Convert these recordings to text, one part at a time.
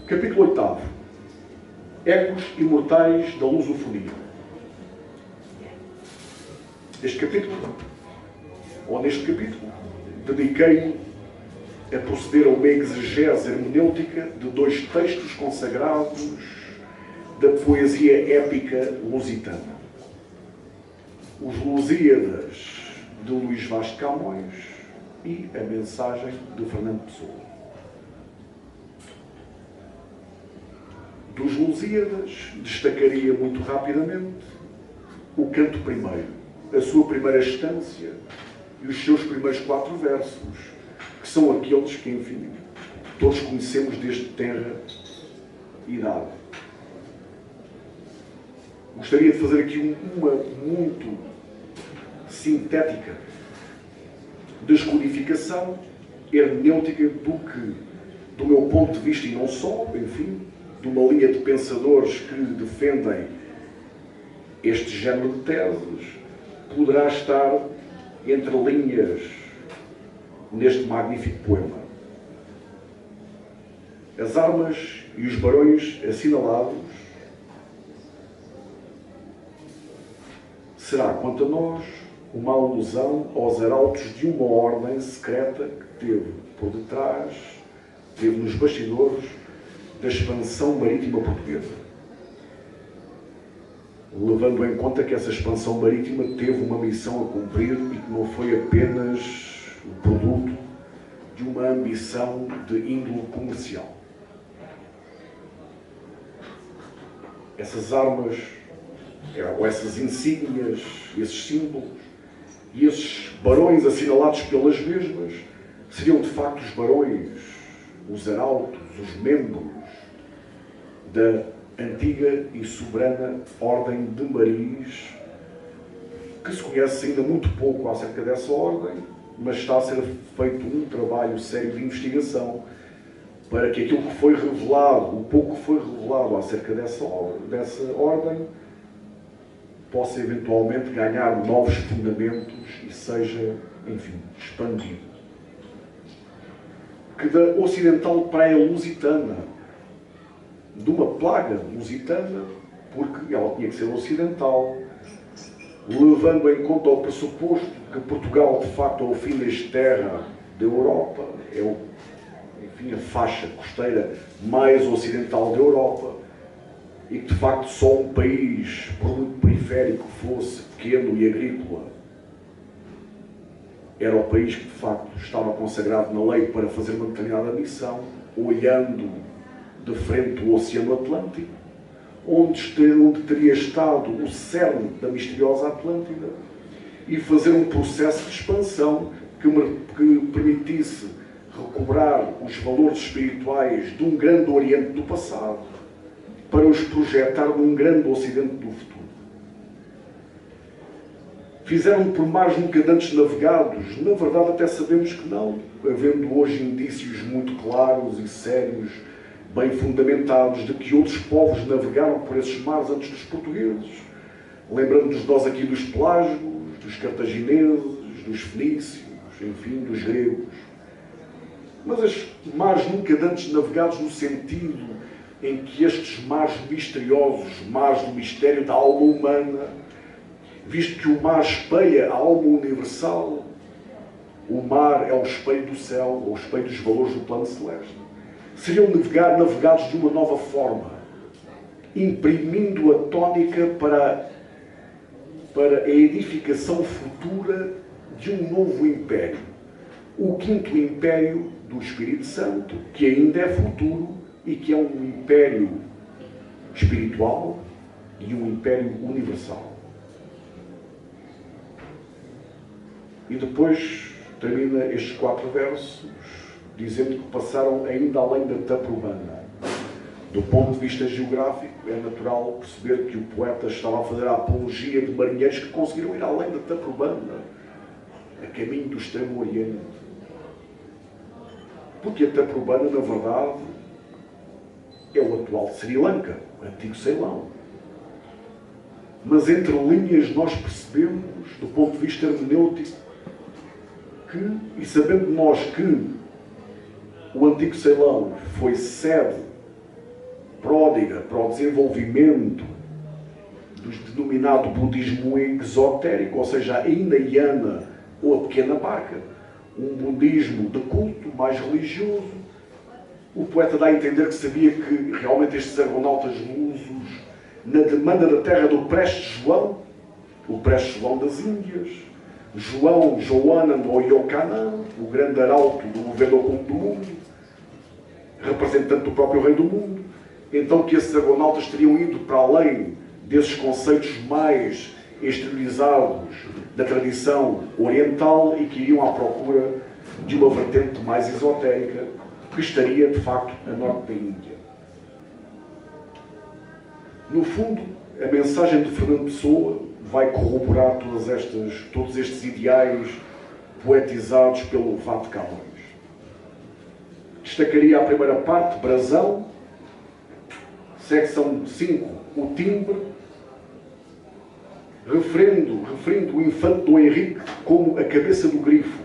Capítulo 8. Ecos imortais da lusofonia. Neste capítulo, dediquei-me a proceder a uma exegese hermenêutica de dois textos consagrados da poesia épica lusitana. Os Lusíadas, de Luís Vaz de Camões, e a Mensagem, de Fernando Pessoa. Dos Lusíadas, destacaria muito rapidamente o canto primeiro, a sua primeira estância e os seus primeiros 4 versos, que são aqueles que, enfim, todos conhecemos desde tenra idade. Gostaria de fazer aqui uma muito sintética descodificação hermenêutica do meu ponto de vista, e não só, enfim, de uma linha de pensadores que defendem este género de teses, poderá estar entre linhas neste magnífico poema. As armas e os barões assinalados será, quanto a nós, uma alusão aos arautos de uma ordem secreta que teve por detrás, teve nos bastidores da expansão marítima portuguesa. Levando em conta que essa expansão marítima teve uma missão a cumprir e que não foi apenas o produto de uma ambição de índole comercial. Essas armas, ou essas insígnias, esses símbolos, e esses barões assinalados pelas mesmas, seriam de facto os barões, os arautos, os membros da antiga e soberana Ordem de Maris, que se conhece ainda muito pouco acerca dessa ordem, mas está a ser feito um trabalho sério de investigação para que aquilo que foi revelado, o pouco que foi revelado acerca dessa ordem, possa eventualmente ganhar novos fundamentos e seja, enfim, expandido. Que da ocidental praia lusitana, de uma plaga lusitana, porque ela tinha que ser ocidental, levando em conta o pressuposto que Portugal, de facto, é o fim desta terra da Europa, é enfim, a faixa costeira mais ocidental da Europa, e que, de facto, só um país, por muito periférico fosse, pequeno e agrícola, era o país que, de facto, estava consagrado na lei para fazer uma determinada missão, olhando de frente o Oceano Atlântico, onde teria estado o cerne da misteriosa Atlântida, e fazer um processo de expansão que permitisse recobrar os valores espirituais de um grande Oriente do passado para os projetar num grande Ocidente do futuro. Fizeram por mares nunca antes navegados? Na verdade, até sabemos que não, havendo hoje indícios muito claros e sérios, bem fundamentados, de que outros povos navegaram por esses mares antes dos portugueses. Lembrando-nos nós aqui dos pelágios, dos cartagineses, dos fenícios, enfim, dos gregos. Mas os mares nunca antes navegados no sentido em que estes mares misteriosos, mares do mistério da alma humana, visto que o mar espelha a alma universal, o mar é o espelho do céu, ou o espelho dos valores do plano celeste, seriam navegados de uma nova forma, imprimindo a tónica para a edificação futura de um novo império, o 5º império do Espírito Santo, que ainda é futuro e que é um império espiritual e um império universal. E depois termina estes 4 versos dizendo que passaram ainda além da Taprobana. Do ponto de vista geográfico, é natural perceber que o poeta estava a fazer a apologia de marinheiros que conseguiram ir além da Taprobana, a caminho do Extremo Oriente. Porque a Taprobana, na verdade, é o atual Sri Lanka, o antigo Ceilão. Mas entre linhas nós percebemos, do ponto de vista hermenêutico, que, e sabendo nós que o antigo Ceilão foi sede pródiga para o desenvolvimento do denominado budismo exotérico, ou seja, a Hinayana ou a pequena barca, um budismo de culto, mais religioso. O poeta dá a entender que sabia que realmente estes argonautas lusos, na demanda da terra do Prestes João, o Prestes João das Índias, João Joanan ou Yocanan, o grande arauto do governo oculto do mundo, representante do próprio rei do mundo, então que esses argonautas teriam ido para além desses conceitos mais exteriorizados da tradição oriental e que iriam à procura de uma vertente mais esotérica que estaria, de facto, a norte da Índia. No fundo, a mensagem de Fernando Pessoa vai corroborar todos estes ideais poetizados pelo Vado Camões. Destacaria a primeira parte, Brasão, secção 5, o timbre, referindo o infante Dom Henrique como a cabeça do grifo,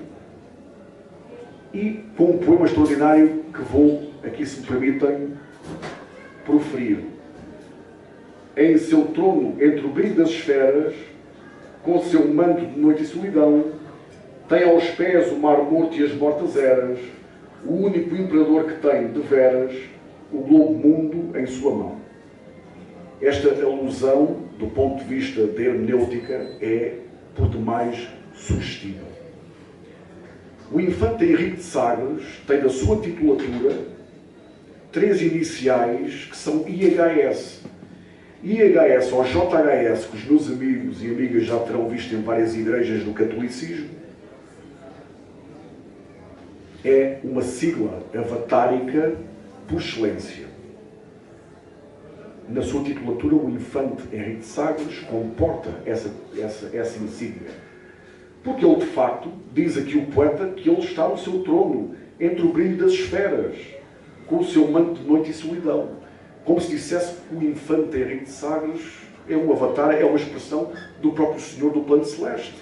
e com um poema extraordinário que vou, aqui se me permitem, proferir. Em seu trono, entre o brilho das esferas, com o seu manto de noite e solidão, tem aos pés o mar morto e as mortas eras, o único imperador que tem, de veras, o globo mundo em sua mão. Esta alusão, do ponto de vista da hermenêutica, é, por demais, sugestiva. O infante Henrique de Sagres tem na sua titulatura 3 iniciais que são IHS. IHS ou JHS, que os meus amigos e amigas já terão visto em várias igrejas do catolicismo, é uma sigla avatárica por excelência. Na sua titulatura, o infante Henrique de Sagres comporta essa insígnia. Porque ele, de facto, diz aqui o poeta que ele está no seu trono, entre o brilho das esferas, com o seu manto de noite e solidão. Como se dissesse que o infante Henrique de Sagres é um avatar, é uma expressão do próprio Senhor do plano celeste.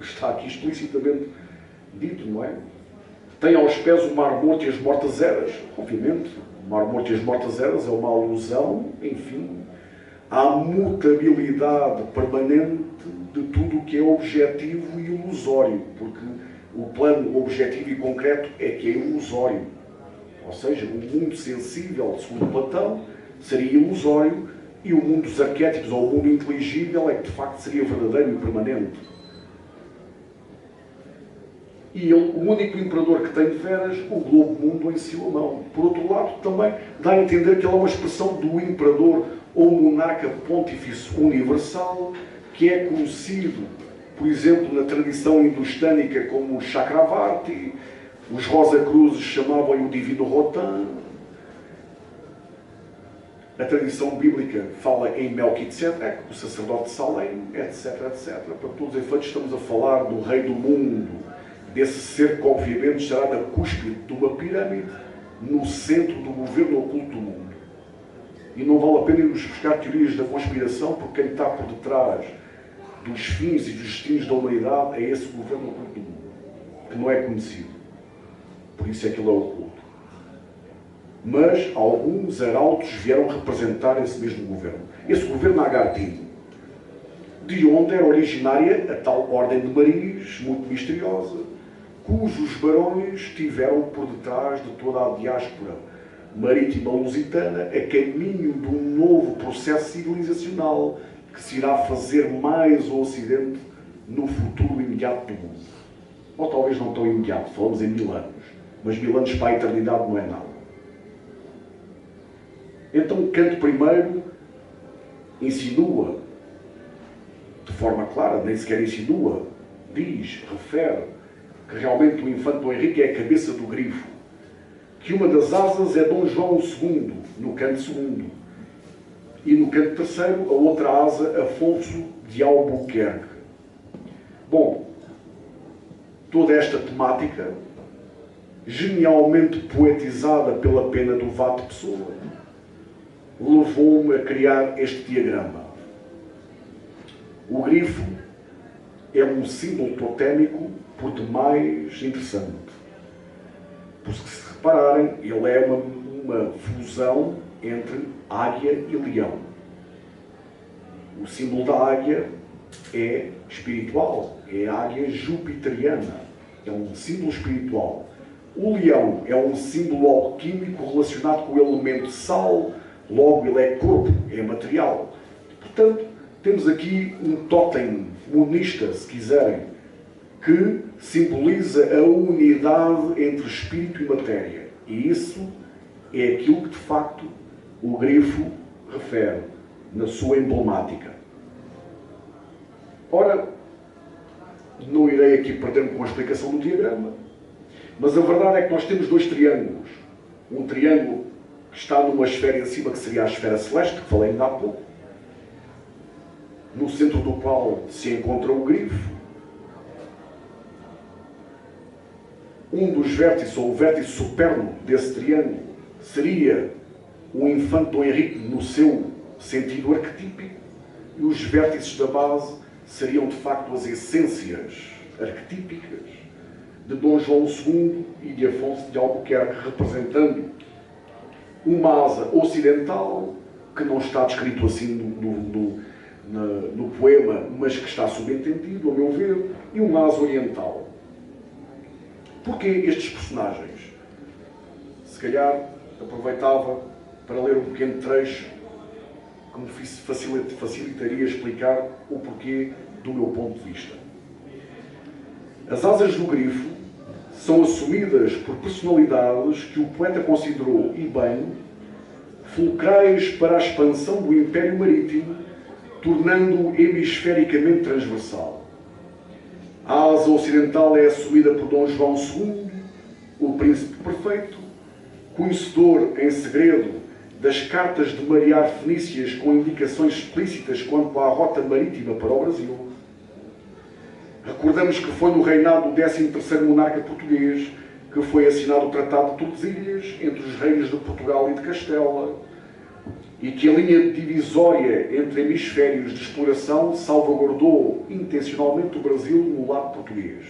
Está aqui explicitamente dito, não é? Tem aos pés o mar morto e as mortas eras. Obviamente, o mar morto e as mortas eras é uma alusão, enfim, à mutabilidade permanente de tudo o que é objetivo e ilusório, porque o plano objetivo e concreto é que é ilusório. Ou seja, o mundo sensível, segundo Platão, seria ilusório, e o mundo dos arquétipos, ou o mundo inteligível, é que de facto seria verdadeiro e permanente. E ele, o único imperador que tem de veras, o globo mundo em sua mão. Por outro lado, também dá a entender que ele é uma expressão do imperador ou monarca pontífice universal, que é conhecido, por exemplo, na tradição hindustânica como o Chakravarti. Os Rosa Cruzes chamavam-lhe o Divino Rotan. A tradição bíblica fala em Melquisedeque, o sacerdote de Salém, etc, etc. Para todos os efeitos, estamos a falar do rei do mundo, desse ser que, obviamente, será da cúspide de uma pirâmide, no centro do governo oculto do mundo. E não vale a pena irmos buscar teorias da conspiração, porque quem está por detrás dos fins e dos destinos da humanidade é esse governo oculto do mundo, que não é conhecido. Por isso é que ele é oculto. Mas alguns arautos vieram representar esse mesmo governo. Esse governo agartino, de onde era originária a tal ordem de maris, muito misteriosa, cujos barões tiveram por detrás de toda a diáspora marítima lusitana a caminho de um novo processo civilizacional que se irá fazer mais o Ocidente no futuro imediato do mundo. Ou talvez não tão imediato, falamos em 1000 anos. Mas 1000 anos para a eternidade não é nada. Então Kant primeiro insinua, de forma clara, nem sequer insinua, diz, refere, que realmente o infante Dom Henrique é a cabeça do grifo, que uma das asas é Dom João II, no canto II, e no canto terceiro, a outra asa, Afonso de Albuquerque. Bom, toda esta temática, genialmente poetizada pela pena do Vado Pessoa, levou-me a criar este diagrama. O grifo é um símbolo totémico por demais interessante. Porque, se repararem, ele é uma fusão entre águia e leão. O símbolo da águia é espiritual, é a águia jupiteriana, é um símbolo espiritual. O leão é um símbolo alquímico relacionado com o elemento sal, logo ele é corpo, é material. Portanto, temos aqui um tótem monista, se quiserem, que simboliza a unidade entre espírito e matéria. E isso é aquilo que, de facto, o grifo refere na sua emblemática. Ora, não irei aqui perder-me com a explicação do diagrama, mas a verdade é que nós temos dois triângulos. Um triângulo que está numa esfera em cima, que seria a esfera celeste, que falei ainda há pouco, no centro do qual se encontra o grifo. Um dos vértices, ou o vértice superno desse triângulo, seria o infante Dom Henrique no seu sentido arquetípico, e os vértices da base seriam, de facto, as essências arquetípicas de Dom João II e de Afonso de Albuquerque, representando uma asa ocidental, que não está descrito assim no poema, mas que está subentendido, a meu ver, e uma asa oriental. Porquê estes personagens? Se calhar aproveitava para ler um pequeno trecho que me facilitaria explicar o porquê do meu ponto de vista. As asas do grifo são assumidas por personalidades que o poeta considerou, e bem, fulcrais para a expansão do Império Marítimo, tornando-o hemisfericamente transversal. A asa ocidental é assumida por Dom João II, o príncipe perfeito, conhecedor em segredo das cartas de marear fenícias com indicações explícitas quanto à rota marítima para o Brasil. Recordamos que foi no reinado do 13º monarca português que foi assinado o Tratado de Tordesilhas entre os reinos de Portugal e de Castela, e que a linha divisória entre hemisférios de exploração salvaguardou intencionalmente o Brasil no lado português.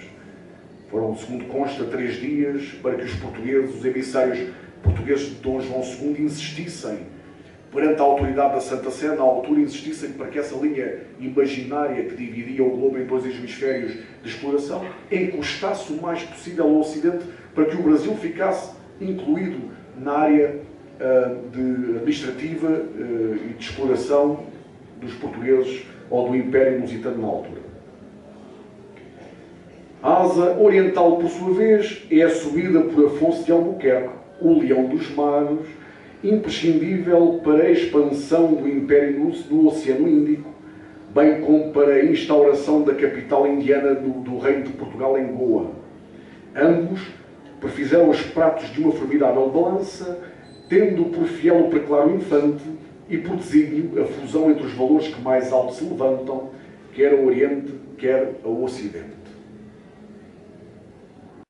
Foram, segundo consta, 3 dias para que os portugueses, os emissários portugueses de Dom João II, insistissem perante a autoridade da Santa Sé, na altura insistissem para que essa linha imaginária que dividia o globo em 2 hemisférios de exploração encostasse o mais possível ao Ocidente, para que o Brasil ficasse incluído na área administrativa e de exploração dos portugueses ou do Império Lusitano na altura. A asa oriental, por sua vez, é assumida por Afonso de Albuquerque, o Leão dos Mares, imprescindível para a expansão do Império no Oceano Índico, bem como para a instauração da capital indiana do Reino de Portugal em Goa. Ambos prefizeram os pratos de uma formidável balança, tendo por fiel o preclaro infante e por desígnio a fusão entre os valores que mais alto se levantam, quer ao Oriente, quer ao Ocidente.